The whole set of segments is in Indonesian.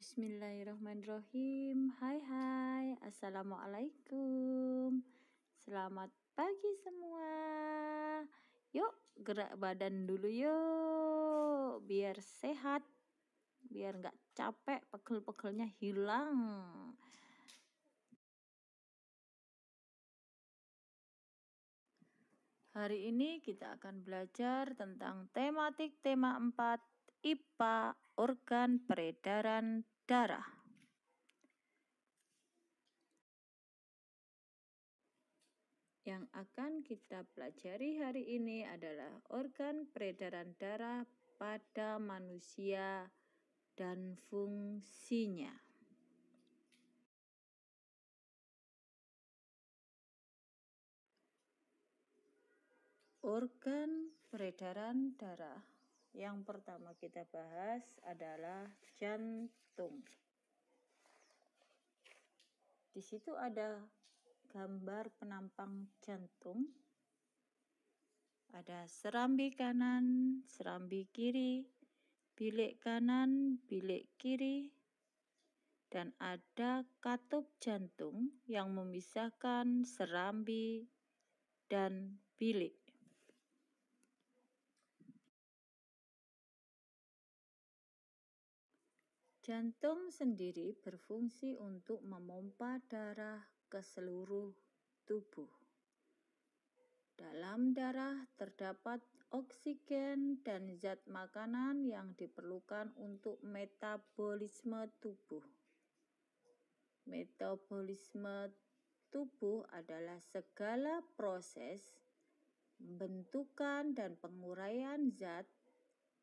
Bismillahirrahmanirrahim. Hai, Assalamualaikum. Selamat pagi semua. Yuk gerak badan dulu yuk, biar sehat, biar nggak capek, pegel-pegelnya hilang. Hari ini kita akan belajar tentang tematik tema 4 IPA, organ peredaran darah. Yang akan kita pelajari hari ini adalah organ peredaran darah pada manusia dan fungsinya. Organ peredaran darah yang pertama kita bahas adalah jantung. Di situ ada gambar penampang jantung. Ada serambi kanan, serambi kiri, bilik kanan, bilik kiri, dan ada katup jantung yang memisahkan serambi dan bilik. Jantung sendiri berfungsi untuk memompa darah ke seluruh tubuh. Dalam darah terdapat oksigen dan zat makanan yang diperlukan untuk metabolisme tubuh. Metabolisme tubuh adalah segala proses pembentukan dan penguraian zat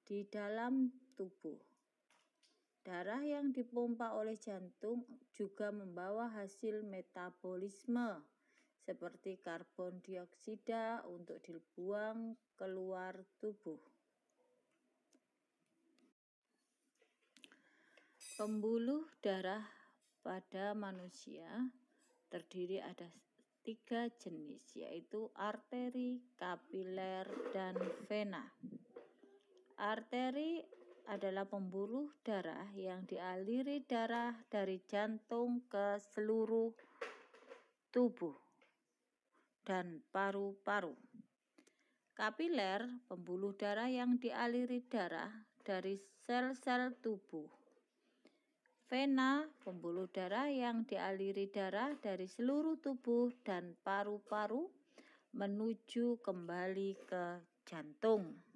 di dalam tubuh. Darah yang dipompa oleh jantung juga membawa hasil metabolisme seperti karbon dioksida untuk dibuang keluar tubuh. Pembuluh darah pada manusia terdiri ada 3 jenis, yaitu arteri, kapiler, dan vena. Arteri adalah pembuluh darah yang dialiri darah dari jantung ke seluruh tubuh dan paru-paru. Kapiler, pembuluh darah yang dialiri darah dari sel-sel tubuh. Vena, pembuluh darah yang dialiri darah dari seluruh tubuh dan paru-paru menuju kembali ke jantung.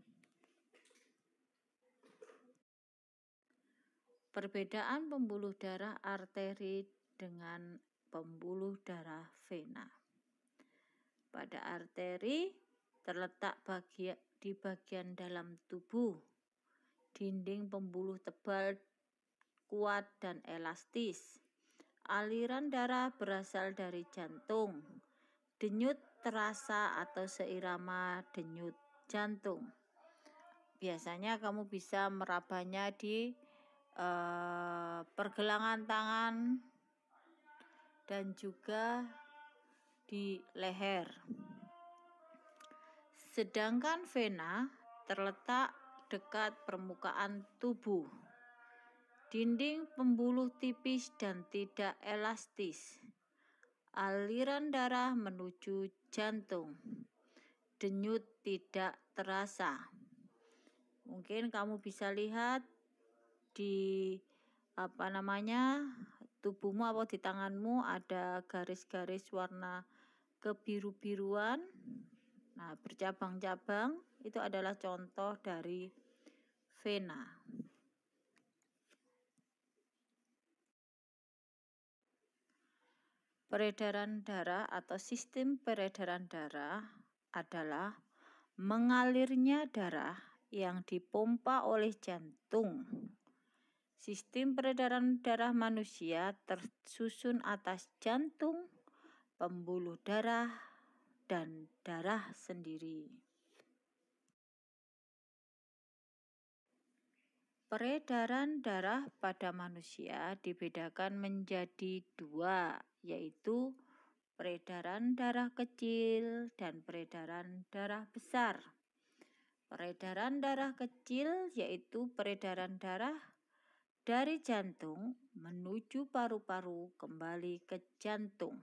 Perbedaan pembuluh darah arteri dengan pembuluh darah vena. Pada arteri terletak di bagian dalam tubuh. Dinding pembuluh tebal, kuat, dan elastis. Aliran darah berasal dari jantung. Denyut terasa atau seirama denyut jantung. Biasanya kamu bisa merabanya di pergelangan tangan dan juga di leher. Sedangkan vena terletak dekat permukaan tubuh. Dinding pembuluh tipis dan tidak elastis. Aliran darah menuju jantung. Denyut tidak terasa. Mungkin kamu bisa lihat di tubuhmu atau di tanganmu ada garis-garis warna kebiru-biruan. Nah, bercabang-cabang itu adalah contoh dari vena. Peredaran darah atau sistem peredaran darah adalah mengalirnya darah yang dipompa oleh jantung. Sistem peredaran darah manusia tersusun atas jantung, pembuluh darah, dan darah sendiri. Peredaran darah pada manusia dibedakan menjadi 2, yaitu peredaran darah kecil dan peredaran darah besar. Peredaran darah kecil yaitu peredaran darah dari jantung menuju paru-paru kembali ke jantung.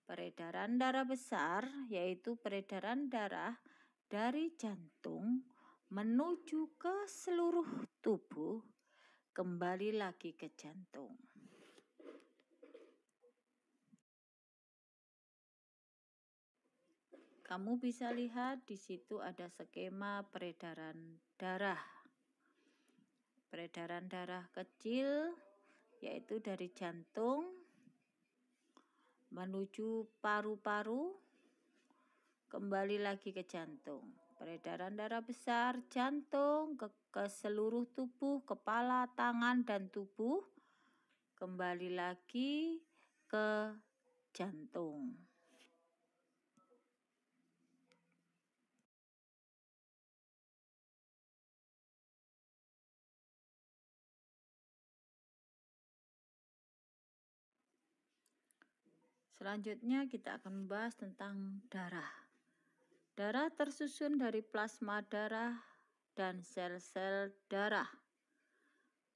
Peredaran darah besar yaitu peredaran darah dari jantung menuju ke seluruh tubuh kembali lagi ke jantung. Kamu bisa lihat di situ ada skema peredaran darah. Peredaran darah kecil yaitu dari jantung menuju paru-paru kembali lagi ke jantung. Peredaran darah besar jantung ke seluruh tubuh, kepala, tangan, dan tubuh kembali lagi ke jantung. Selanjutnya kita akan membahas tentang darah. Darah tersusun dari plasma darah dan sel-sel darah.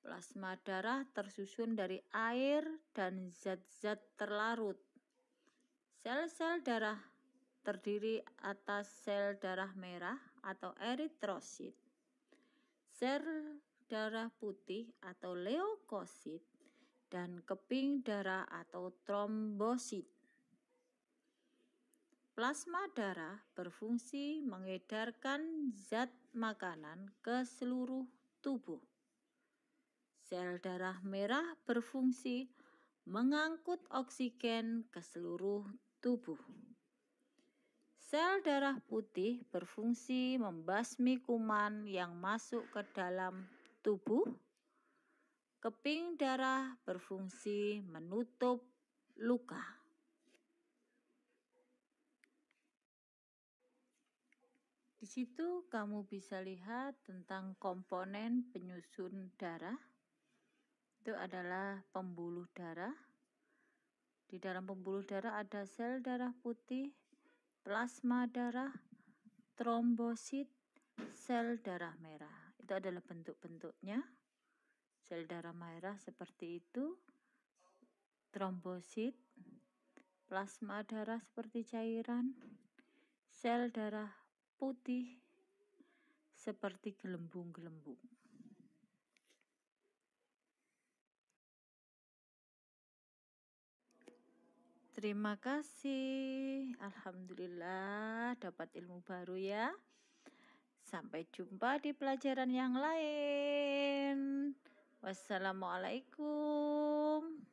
Plasma darah tersusun dari air dan zat-zat terlarut. Sel-sel darah terdiri atas sel darah merah atau eritrosit, sel darah putih atau leukosit, dan keping darah atau trombosit. Plasma darah berfungsi mengedarkan zat makanan ke seluruh tubuh. Sel darah merah berfungsi mengangkut oksigen ke seluruh tubuh. Sel darah putih berfungsi membasmi kuman yang masuk ke dalam tubuh. Keping darah berfungsi menutup luka. Di situ kamu bisa lihat tentang komponen penyusun darah. Itu adalah pembuluh darah. Di dalam pembuluh darah ada sel darah putih, plasma darah, trombosit, sel darah merah. Itu adalah bentuk-bentuknya. Sel darah merah seperti itu, trombosit, plasma darah seperti cairan, sel darah putih seperti gelembung-gelembung. Terima kasih. Alhamdulillah dapat ilmu baru ya. Sampai jumpa di pelajaran yang lain. Wassalamualaikum.